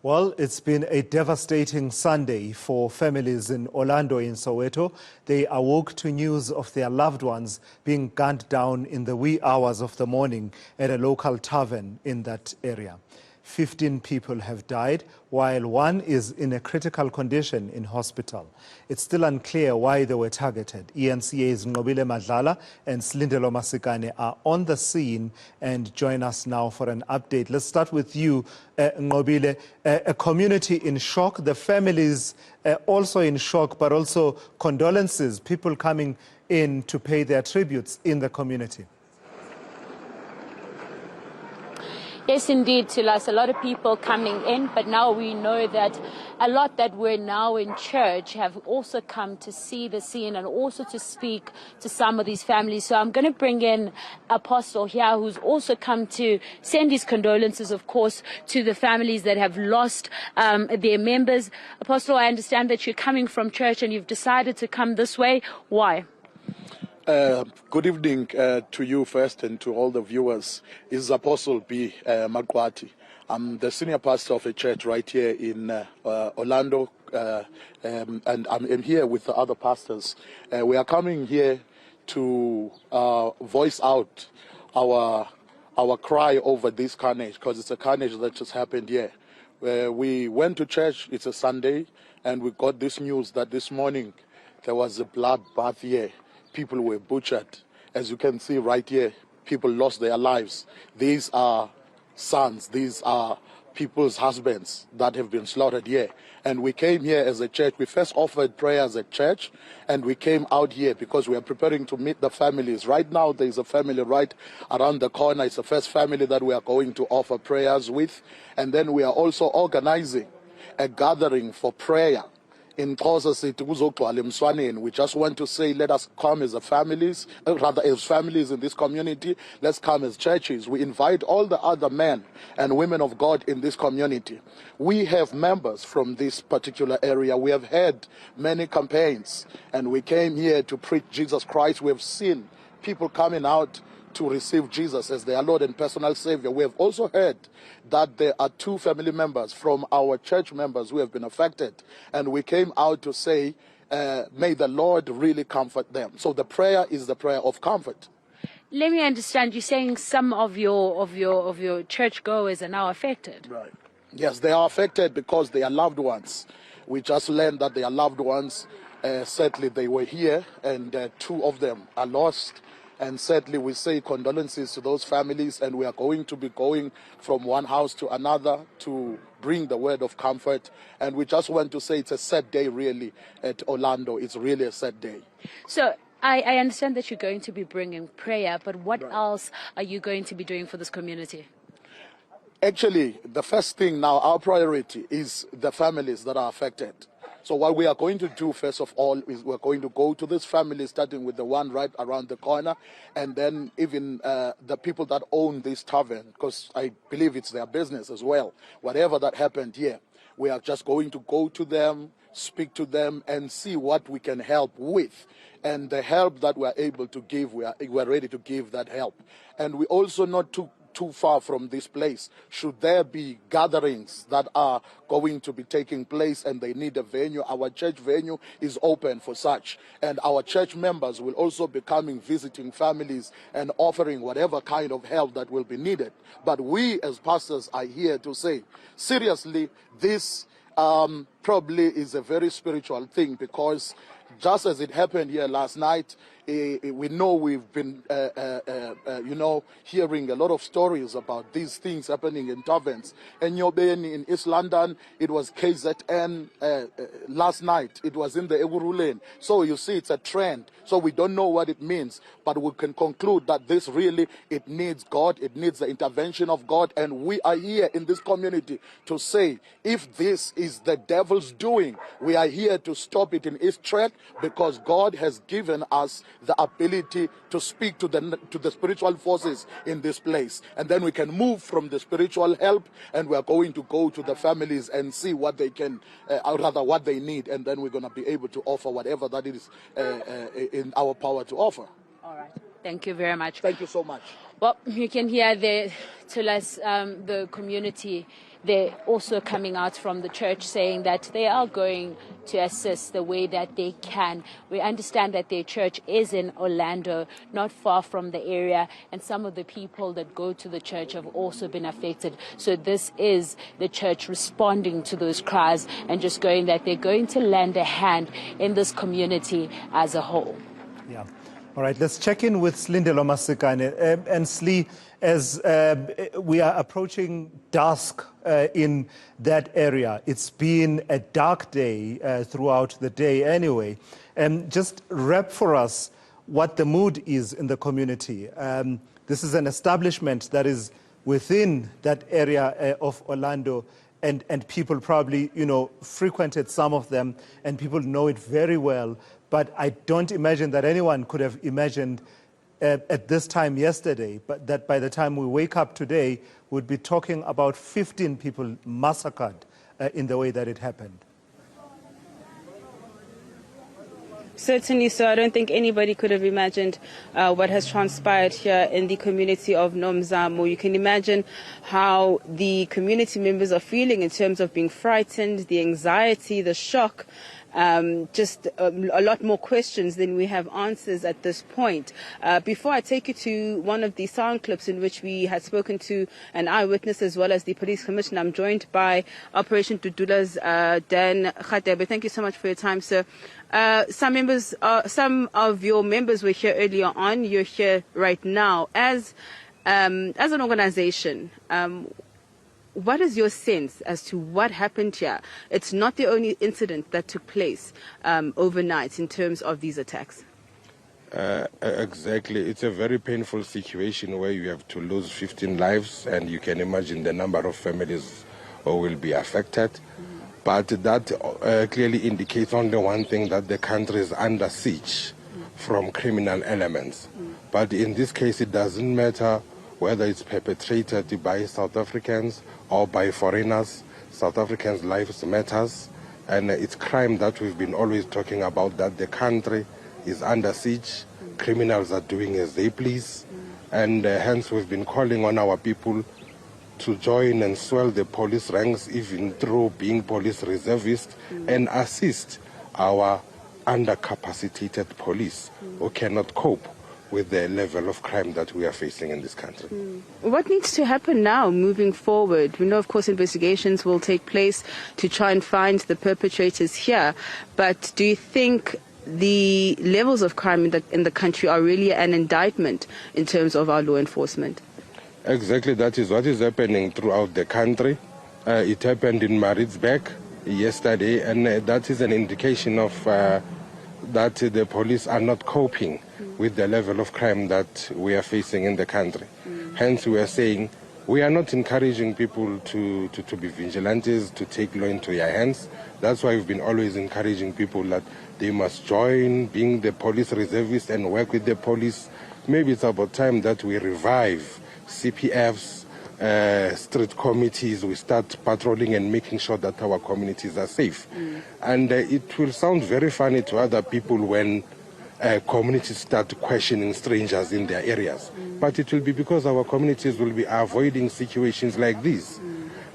Well, it's been a devastating Sunday for families in Orlando in Soweto. They awoke to news of their loved ones being gunned down in the wee hours of the morning at a local tavern in that area. 15 people have died, while one is in a critical condition in hospital. It's still unclear why they were targeted. eNCA's Nqobile Madlala and Silindelo Masikane are on the scene and join us now for an update. Let's start with you, Nqobile. A community in shock, the families also in shock, but also condolences, people coming in to pay their tributes in the community. Yes, indeed, Tilas. A lot of people coming in, but now we know that a lot that were now in church have also come to see the scene and also to speak to some of these families. So I'm going to bring in Apostle here, who's also come to send his condolences, of course, to the families that have lost their members. Apostle, I understand that you're coming from church and you've decided to come this way. Why? Good evening to you first and to all the viewers. This is Apostle B. Magwati. I'm the senior pastor of a church right here in Orlando, and I'm here with the other pastors. We are coming here to voice out our cry over this carnage, because it's a carnage that just happened here. We went to church, it's a Sunday, and we got this news that this morning there was a bloodbath here. People were butchered. As you can see right here, people lost their lives. These are sons, these are people's husbands that have been slaughtered here. And we came here as a church. We first offered prayers at church, and we came out here because we are preparing to meet the families. Right now, there is a family right around the corner. It's the first family that we are going to offer prayers with. And then we are also organizing a gathering for prayer. In Xhosa sithi kuzogcwala emswaneni. We just want to say, let us come as families, rather as families in this community. Let's come as churches. We invite all the other men and women of God in this community. We have members from this particular area. We have had many campaigns, and we came here to preach Jesus Christ. We have seen people coming out to receive Jesus as their Lord and personal Savior. We have also heard that there are 2 family members from our church members who have been affected, and we came out to say, may the Lord really comfort them. So the prayer is the prayer of comfort. Let me understand, you're saying some of your churchgoers are now affected. Right. Yes, they are affected because they are loved ones. We just learned that they are loved ones. Sadly, they were here, and 2 of them are lost. And sadly, we say condolences to those families, and we are going to be going from one house to another to bring the word of comfort. And we just want to say it's a sad day, really, at Orlando. It's really a sad day. So I understand that you're going to be bringing prayer, but what else are you going to be doing for this community? Actually, the first thing now, our priority is the families that are affected. So what we are going to do, first of all, is we're going to go to this family, starting with the one right around the corner, and then even the people that own this tavern, because I believe it's their business as well. Whatever that happened here, we are just going to go to them, speak to them, and see what we can help with. And the help that we are able to give, we are ready to give that help. And we also not too far from this place. Should there be gatherings that are going to be taking place and they need a venue, our church venue is open for such. And our church members will also be coming, visiting families and offering whatever kind of help that will be needed. But we as pastors are here to say, seriously, this probably is a very spiritual thing, because just as it happened here last night, we know we've been, hearing a lot of stories about these things happening in taverns. Nqobile in East London, it was KZN last night. It was in the Ekurhuleni. So you see, it's a trend. So we don't know what it means, but we can conclude that this really, it needs God. It needs the intervention of God. And we are here in this community to say, if this is the devil's doing, we are here to stop it in its track, because God has given us the ability to speak to the spiritual forces in this place. And then we can move from the spiritual help, and we are going to go to the families and see what they can, or rather what they need, and then we're going to be able to offer whatever that is in our power to offer. All right. Thank you very much. Thank you so much. Well, you can hear the community they're also coming out from the church saying that they are going to assist the way that they can. We understand that their church is in Orlando, not far from the area, and some of the people that go to the church have also been affected. So this is the church responding to those cries and just going that they're going to lend a hand in this community as a whole. Yeah. All right, let's check in with Silindelo Masikane. And Sli, as we are approaching dusk in that area, it's been a dark day throughout the day anyway. Just wrap for us what the mood is in the community. This is an establishment that is within that area of Orlando, and people probably, frequented some of them, and people know it very well. But I don't imagine that anyone could have imagined at this time yesterday, but that by the time we wake up today, we'd be talking about 15 people massacred in the way that it happened. Certainly so. I don't think anybody could have imagined what has transpired here in the community of Nomzamo. You can imagine how the community members are feeling in terms of being frightened, the anxiety, the shock. Just a lot more questions than we have answers at this point. Before I take you to one of the sound clips in which we had spoken to an eyewitness as well as the police commissioner, I'm joined by Operation Dudula's Dan Nqobile. Thank you so much for your time, sir. Some of your members were here earlier on. You're here right now. As an organization, what is your sense as to what happened here? It's not the only incident that took place overnight in terms of these attacks. Exactly. It's a very painful situation where you have to lose 15 lives, and you can imagine the number of families who will be affected. But that clearly indicates only one thing, that the country is under siege from criminal elements. But in this case, it doesn't matter whether it's perpetrated by South Africans or by foreigners. South Africans' lives matters, and it's crime that we've been always talking about, that the country is under siege. Criminals are doing as they please, and hence we've been calling on our people to join and swell the police ranks, even through being police reservists, and assist our undercapacitated police who cannot cope with the level of crime that we are facing in this country. What needs to happen now moving forward? We know, of course, investigations will take place to try and find the perpetrators here, but do you think the levels of crime in the country are really an indictment in terms of our law enforcement? Exactly, that is what is happening throughout the country. It happened in Maritzburg yesterday, and that is an indication of that the police are not coping with the level of crime that we are facing in the country. Hence, we are saying we are not encouraging people to be vigilantes, to take law into their hands. That's why we've been always encouraging people that they must join being the police reservists and work with the police. Maybe it's about time that we revive CPFs, street committees, we start patrolling and making sure that our communities are safe. And it will sound very funny to other people when communities start questioning strangers in their areas. But it will be because our communities will be avoiding situations like this.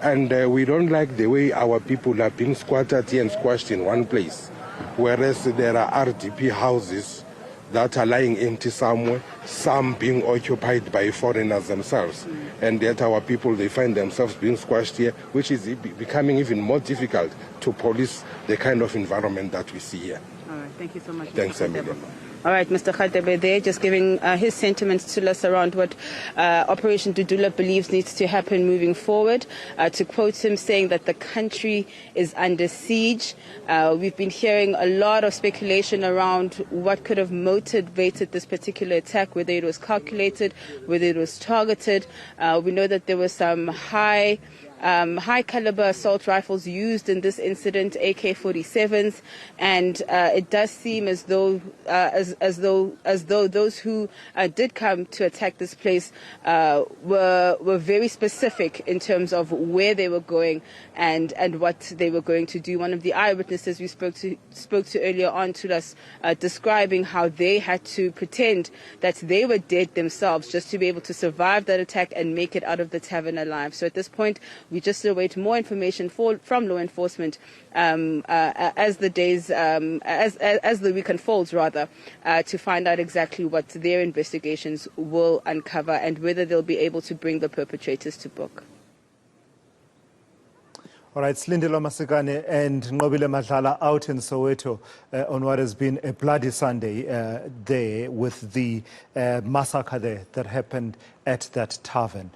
And we don't like the way our people are being squatted and squashed in one place, whereas there are RDP houses that are lying empty somewhere, some being occupied by foreigners themselves. And yet our people, they find themselves being squashed here, which is becoming even more difficult to police the kind of environment that we see here. All right, thank you so much. Thanks, Amelia. All right, Mr. Nqobile there, just giving his sentiments to us around what Operation Dudula believes needs to happen moving forward. To quote him, saying that the country is under siege. We've been hearing a lot of speculation around what could have motivated this particular attack, whether it was calculated, whether it was targeted. We know that there were some high caliber assault rifles used in this incident, AK-47s, and it does seem as though those who did come to attack this place were very specific in terms of where they were going and what they were going to do. One of the eyewitnesses we spoke to earlier on to us describing how they had to pretend that they were dead themselves just to be able to survive that attack and make it out of the tavern alive. So at this point, We just await more information from law enforcement as the days, as the week unfolds, rather, to find out exactly what their investigations will uncover and whether they'll be able to bring the perpetrators to book. All right, Silindelo, Masikane and Nqobile Madlala out in Soweto on what has been a bloody Sunday there with the massacre there that happened at that tavern.